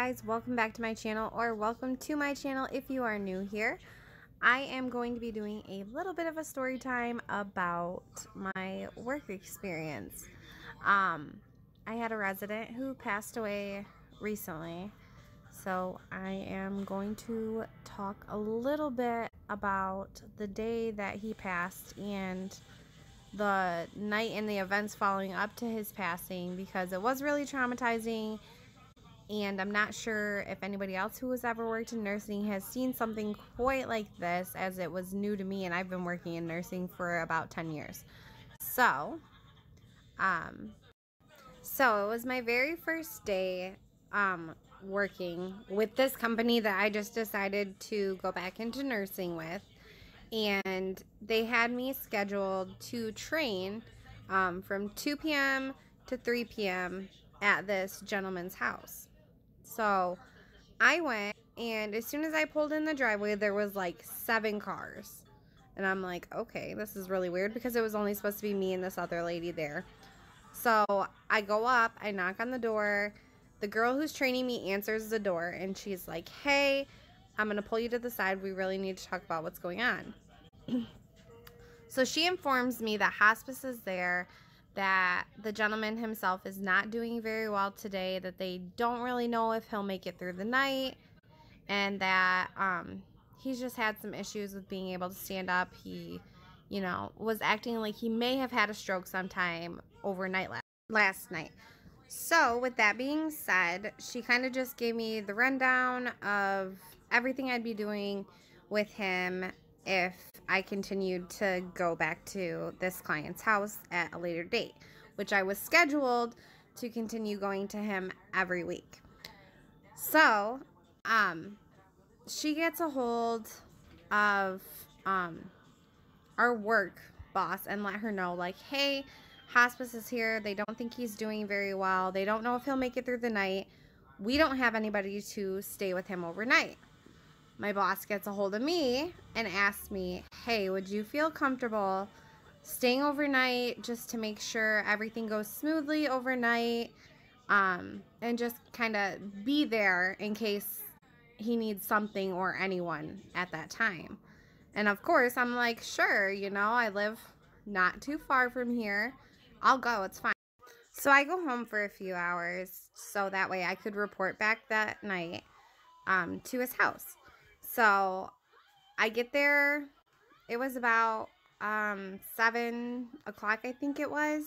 guys, welcome back to my channel, or welcome to my channel if you are new here. I am going to be doing a little bit of a story time about my work experience. I had a resident who passed away recently, so I am going to talk a little bit about the day that he passed and the night and the events following up to his passing, because it was really traumatizing. And I'm not sure if anybody else who has ever worked in nursing has seen something quite like this, as it was new to me, and I've been working in nursing for about 10 years. So it was my very first day working with this company that I just decided to go back into nursing with. And they had me scheduled to train from 2 p.m. to 3 p.m. at this gentleman's house. So I went, and as soon as I pulled in the driveway, there was like 7 cars. And I'm like, okay, this is really weird, because it was only supposed to be me and this other lady there. So I go up, I knock on the door. The girl who's training me answers the door, and she's like, hey, I'm going to pull you to the side. We really need to talk about what's going on. So she informs me that hospice is there, that the gentleman himself is not doing very well today, that they don't really know if he'll make it through the night, and that he's just had some issues with being able to stand up. He, was acting like he may have had a stroke sometime overnight last night. So with that being said, she kind of just gave me the rundown of everything I'd be doing with him if I continued to go back to this client's house at a later date, which I was scheduled to continue going to him every week. So, she gets a hold of our work boss and let her know, like, hey, hospice is here. They don't think he's doing very well. They don't know if he'll make it through the night. We don't have anybody to stay with him overnight. My boss gets a hold of me and asks me, hey, would you feel comfortable staying overnight just to make sure everything goes smoothly overnight, and just kind of be there in case he needs something or anyone at that time. And of course, I'm like, sure, I live not too far from here. I'll go, it's fine. So I go home for a few hours so that way I could report back that night to his house. So I get there, it was about 7 o'clock, I think it was.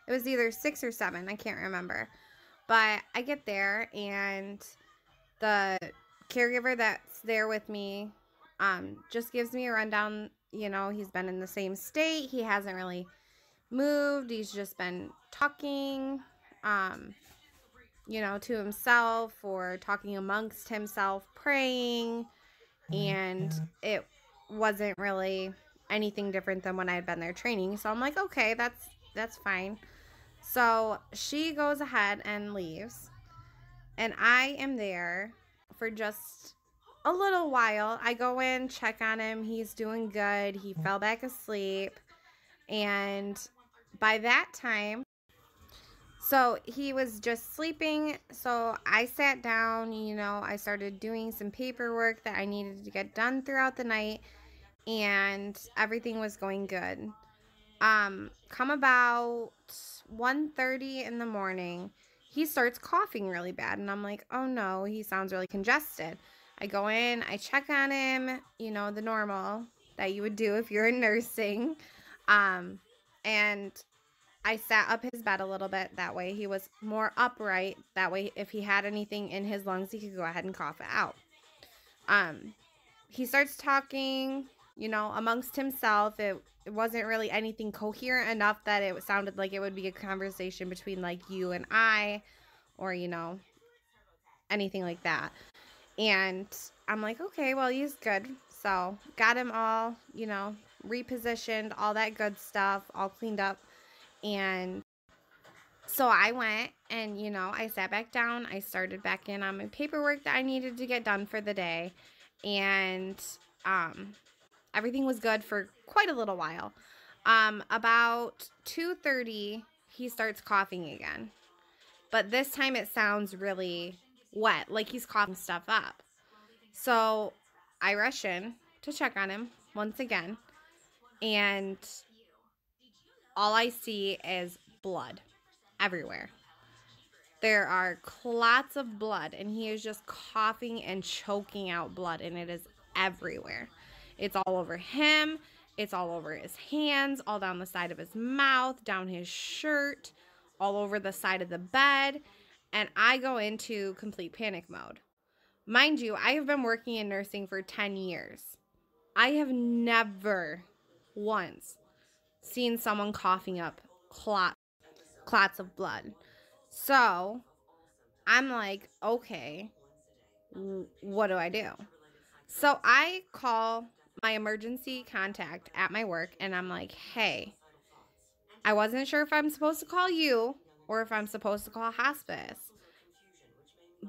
It was either 6 or 7, I can't remember. But I get there, and the caregiver that's there with me just gives me a rundown. He's been in the same state. He hasn't really moved. He's just been talking, to himself, or talking amongst himself, praying. And it wasn't really anything different than when I had been there training. So I'm like, okay, that's fine. So she goes ahead and leaves, and I am there for just a little while. I go in, check on him. He's doing good. He fell back asleep. And by that time, so he was just sleeping. So I sat down, I started doing some paperwork that I needed to get done throughout the night, and everything was going good. Come about 1:30 in the morning, he starts coughing really bad, and I'm like, oh no, he sounds really congested. I go in, I check on him, the normal that you would do if you're in nursing. And I sat up his bed a little bit. That way he was more upright. That way if he had anything in his lungs, he could go ahead and cough it out. He starts talking, amongst himself. It wasn't really anything coherent enough that it sounded like it would be a conversation between like you and I, or, anything like that. And I'm like, okay, well, he's good. So got him all, repositioned, all that good stuff, all cleaned up. And so I went and, I sat back down. I started back in on my paperwork that I needed to get done for the day. And everything was good for quite a little while. About 2:30, he starts coughing again. But this time it sounds really wet, like he's coughing stuff up. So I rush in to check on him once again, and all I see is blood everywhere. There are clots of blood, and he is just coughing and choking out blood, and it is everywhere. It's all over him. It's all over his hands, all down the side of his mouth, down his shirt, all over the side of the bed. And I go into complete panic mode. Mind you, I have been working in nursing for 10 years. I have never once seen someone coughing up clots of blood. So I'm like, okay, what do I do? So I call my emergency contact at my work, and I'm like, hey, I wasn't sure if I'm supposed to call you or if I'm supposed to call hospice,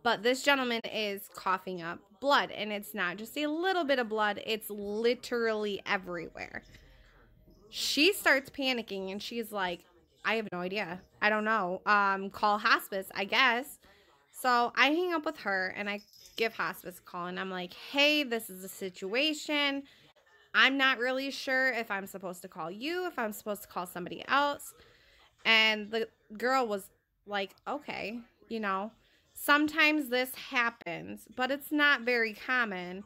but this gentleman is coughing up blood, and it's not just a little bit of blood, it's literally everywhere. She starts panicking, and she's like, I have no idea. I don't know. Call hospice, I guess. So I hang up with her, and I give hospice a call, and I'm like, hey, this is a situation. I'm not really sure if I'm supposed to call you, if I'm supposed to call somebody else. And the girl was like, okay, sometimes this happens, but it's not very common.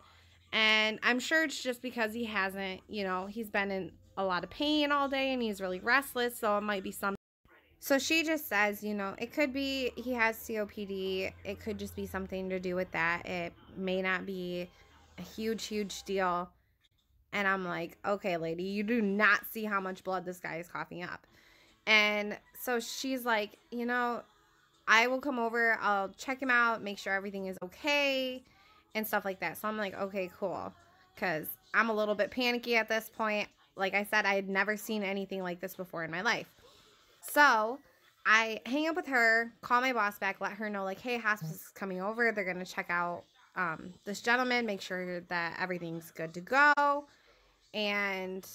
And I'm sure it's just because he hasn't, he's been in a lot of pain all day and he's really restless. So it might be something. So she just says, it could be he has COPD. It could just be something to do with that. It may not be a huge, huge deal. And I'm like, okay, lady, you do not see how much blood this guy is coughing up. And so she's like, I will come over. I'll check him out, make sure everything is okay and stuff like that. So I'm like, okay, cool. Because I'm a little bit panicky at this point. Like I said, I had never seen anything like this before in my life. So I hang up with her, call my boss back, let her know, like, hey, hospice is coming over. They're going to check out this gentleman, make sure that everything's good to go. And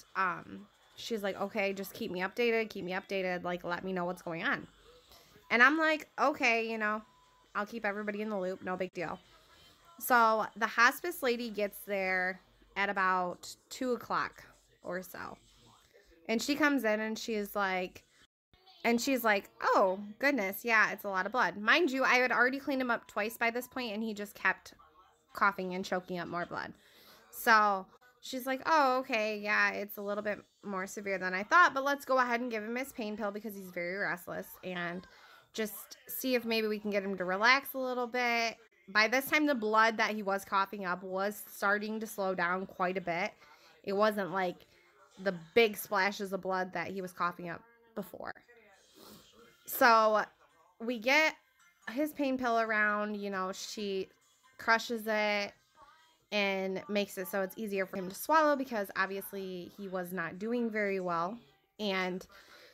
she's like, okay, just keep me updated, like, let me know what's going on. And I'm like, okay, I'll keep everybody in the loop, no big deal. So the hospice lady gets there at about 2 o'clock or so. And she comes in and she's like, oh, goodness, yeah, it's a lot of blood. Mind you, I had already cleaned him up twice by this point, and he just kept coughing and choking up more blood. So she's like, oh, okay, yeah, it's a little bit more severe than I thought, but let's go ahead and give him his pain pill because he's very restless and just see if maybe we can get him to relax a little bit. By this time, the blood that he was coughing up was starting to slow down quite a bit. It wasn't like the big splashes of blood that he was coughing up before. So we get his pain pill around, she crushes it and makes it so it's easier for him to swallow because obviously he was not doing very well. And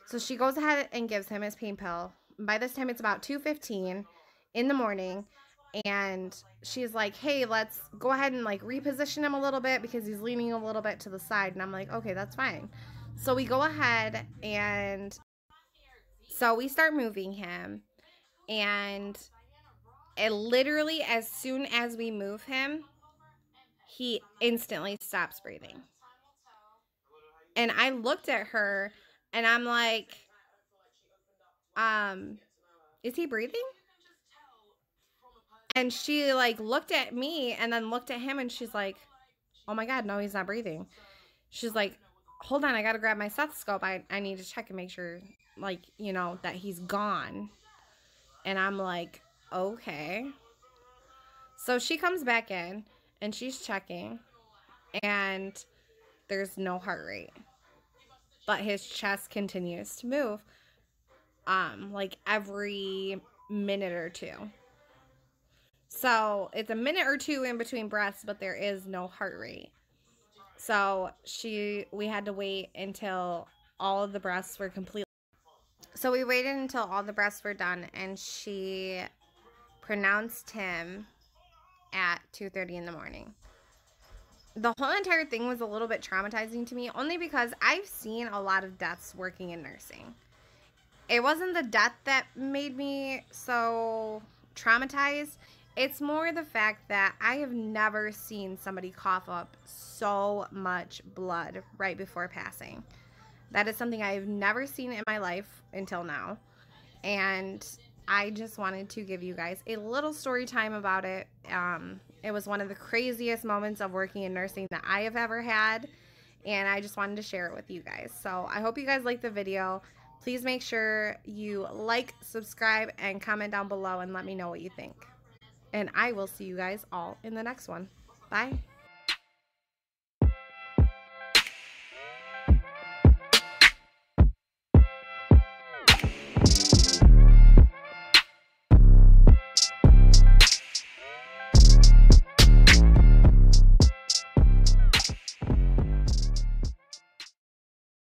so she goes ahead and gives him his pain pill. By this time, it's about 2:15 in the morning. And she's like, hey, let's go ahead and like reposition him a little bit because he's leaning a little bit to the side. And I'm like, okay, that's fine. So we go ahead and so we start moving him. And it literally, as soon as we move him, he instantly stops breathing. And I looked at her and I'm like, is he breathing? And she like looked at me and then looked at him and she's like, oh my God, no, he's not breathing. She's like, hold on, I got to grab my stethoscope. I need to check and make sure, like, that he's gone. And I'm like, okay. So she comes back in and she's checking and there's no heart rate. But his chest continues to move, like every minute or two. So it's a minute or two in between breaths, but there is no heart rate. So we had to wait until all of the breaths were complete. So we waited until all the breaths were done, and she pronounced him at 2:30 in the morning. The whole entire thing was a little bit traumatizing to me, only because I've seen a lot of deaths working in nursing. It wasn't the death that made me so traumatized. It's more the fact that I have never seen somebody cough up so much blood right before passing. That is something I've never seen in my life until now. And I just wanted to give you guys a little story time about it. It was one of the craziest moments of working in nursing that I have ever had, and I just wanted to share it with you guys. So I hope you guys like the video. Please make sure you like, subscribe, and comment down below and let me know what you think. And I will see you guys all in the next one. Bye.